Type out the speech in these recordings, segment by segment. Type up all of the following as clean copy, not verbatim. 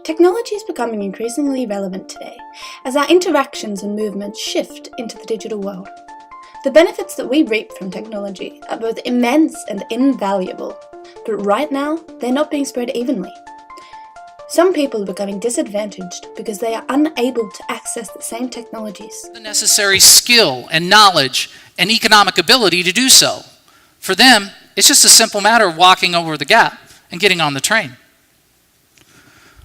Technology is becoming increasingly relevant today as our interactions and movements shift into the digital world. The benefits that we reap from technology are both immense and invaluable, but right now they're not being spread evenly. Some people are becoming disadvantaged because they are unable to access the same technologies. The necessary skill and knowledge and economic ability to do so. For them, it's just a simple matter of walking over the gap and getting on the train.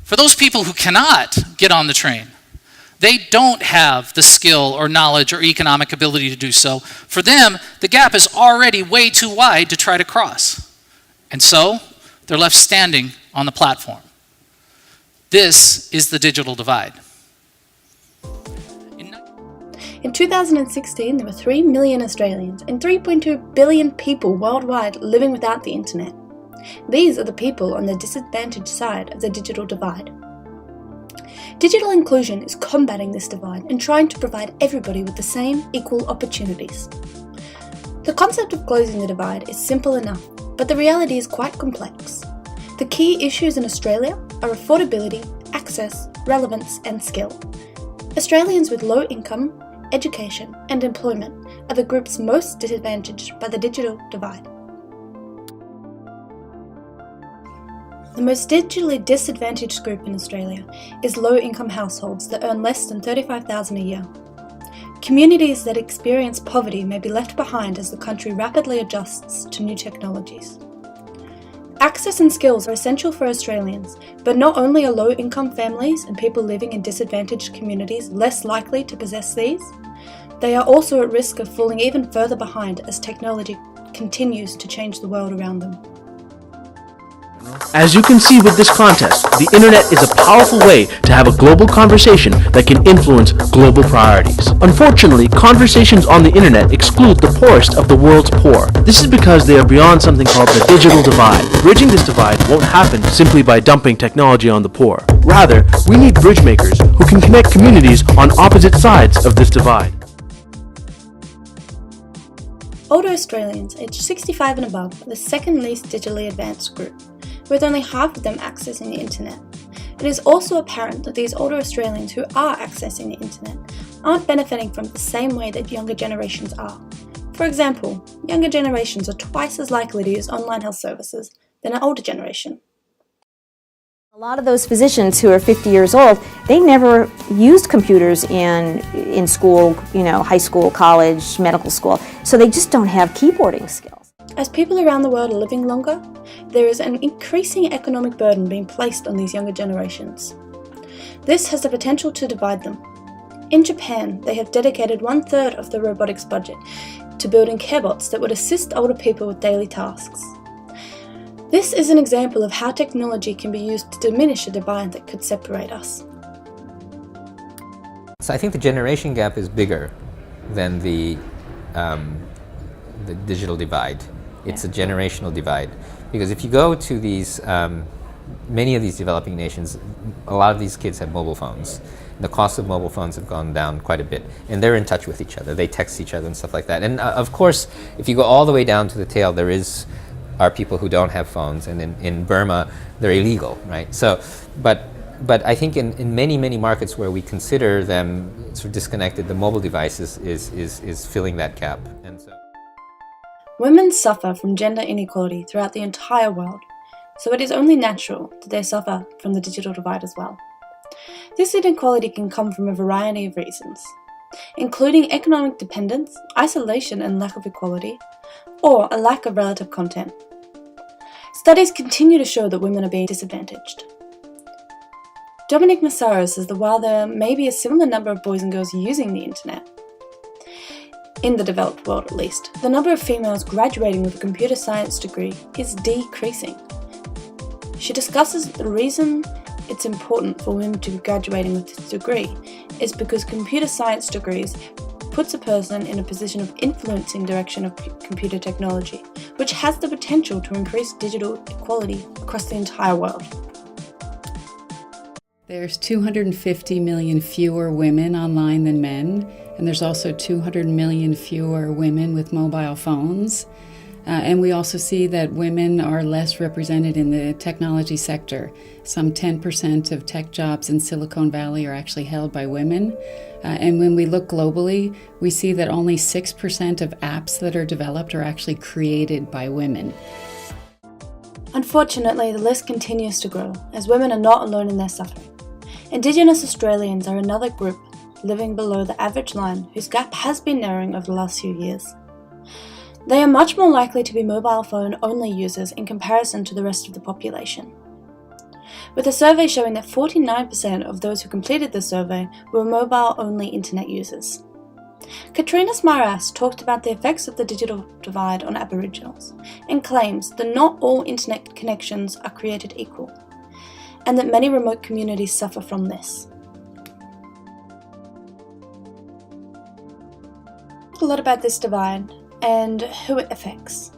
For those people who cannot get on the train, they don't have the skill or knowledge or economic ability to do so. For them, the gap is already way too wide to try to cross. And so, they're left standing on the platform. This is the digital divide. In 2016, there were 3 million Australians and 3.2 billion people worldwide living without the internet. These are the people on the disadvantaged side of the digital divide. Digital inclusion is combating this divide and trying to provide everybody with the same equal opportunities. The concept of closing the divide is simple enough, but the reality is quite complex. The key issues in Australia are affordability, access, relevance, and skill. Australians with low income, education, and employment are the groups most disadvantaged by the digital divide. The most digitally disadvantaged group in Australia is low-income households that earn less than $35,000 a year. Communities that experience poverty may be left behind as the country rapidly adjusts to new technologies. Access and skills are essential for Australians, but not only are low-income families and people living in disadvantaged communities less likely to possess these, they are also at risk of falling even further behind as technology continues to change the world around them. As you can see with this contest, the internet is a powerful way to have a global conversation that can influence global priorities. Unfortunately, conversations on the internet exclude the poorest of the world's poor. This is because they are beyond something called the digital divide. Bridging this divide won't happen simply by dumping technology on the poor. Rather, we need bridge makers who can connect communities on opposite sides of this divide. Older Australians aged 65 and above are the second least digitally advanced group, with only half of them accessing the internet. It is also apparent that these older Australians who are accessing the internet aren't benefiting from it the same way that younger generations are. For example, younger generations are twice as likely to use online health services than an older generation. A lot of those physicians who are 50 years old, they never used computers in school, high school, college, medical school, so they just don't have keyboarding skills. As people around the world are living longer, there is an increasing economic burden being placed on these younger generations. This has the potential to divide them. In Japan, they have dedicated 1/3 of the robotics budget to building carebots that would assist older people with daily tasks. This is an example of how technology can be used to diminish a divide that could separate us. So I think the generation gap is bigger than the digital divide. It's a generational divide, because if you go to these, many of these developing nations, a lot of these kids have mobile phones. The cost of mobile phones have gone down quite a bit, and they're in touch with each other. They text each other and stuff like that. And of course, if you go all the way down to the tail, there are people who don't have phones, and in Burma, they're illegal, right? So, but I think in many markets where we consider them sort of disconnected, the mobile device is filling that gap. And so Women suffer from gender inequality throughout the entire world, so it is only natural that they suffer from the digital divide as well. This inequality can come from a variety of reasons, including economic dependence, isolation and lack of equality, or a lack of relative content. Studies continue to show that women are being disadvantaged. Dominic Massaro says that while there may be a similar number of boys and girls using the internet, in the developed world at least, the number of females graduating with a computer science degree is decreasing. She discusses the reason it's important for women to be graduating with this degree is because computer science degrees puts a person in a position of influencing direction of computer technology, which has the potential to increase digital equality across the entire world. There's 250 million fewer women online than men, and there's also 200 million fewer women with mobile phones. And we also see that women are less represented in the technology sector. Some 10% of tech jobs in Silicon Valley are actually held by women. And when we look globally, we see that only 6% of apps that are developed are actually created by women. Unfortunately, the list continues to grow, as women are not alone in their suffering. Indigenous Australians are another group living below the average line whose gap has been narrowing over the last few years. They are much more likely to be mobile phone-only users in comparison to the rest of the population, with a survey showing that 49% of those who completed the survey were mobile-only internet users. Katrina Smaras talked about the effects of the digital divide on Aboriginals and claims that not all internet connections are created equal, and that many remote communities suffer from this. A lot about this divide and who it affects.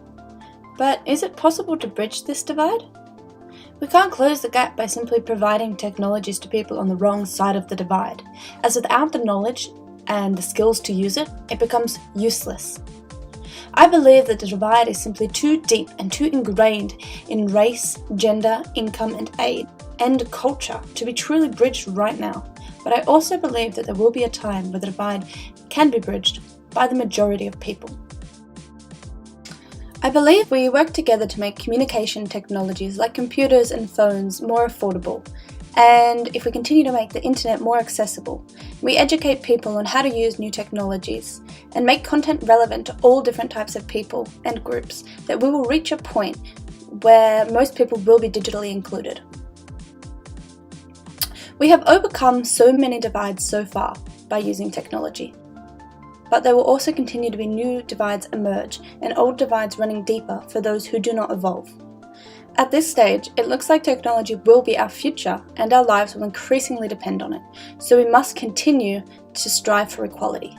But is it possible to bridge this divide? We can't close the gap by simply providing technologies to people on the wrong side of the divide, as without the knowledge and the skills to use it, it becomes useless. I believe that the divide is simply too deep and too ingrained in race, gender, income and aid, and culture to be truly bridged right now. But I also believe that there will be a time where the divide can be bridged by the majority of people. I believe we work together to make communication technologies like computers and phones more affordable, and if we continue to make the internet more accessible, we educate people on how to use new technologies and make content relevant to all different types of people and groups, that we will reach a point where most people will be digitally included. We have overcome so many divides so far by using technology. But there will also continue to be new divides emerge and old divides running deeper for those who do not evolve. At this stage, it looks like technology will be our future and our lives will increasingly depend on it, so we must continue to strive for equality.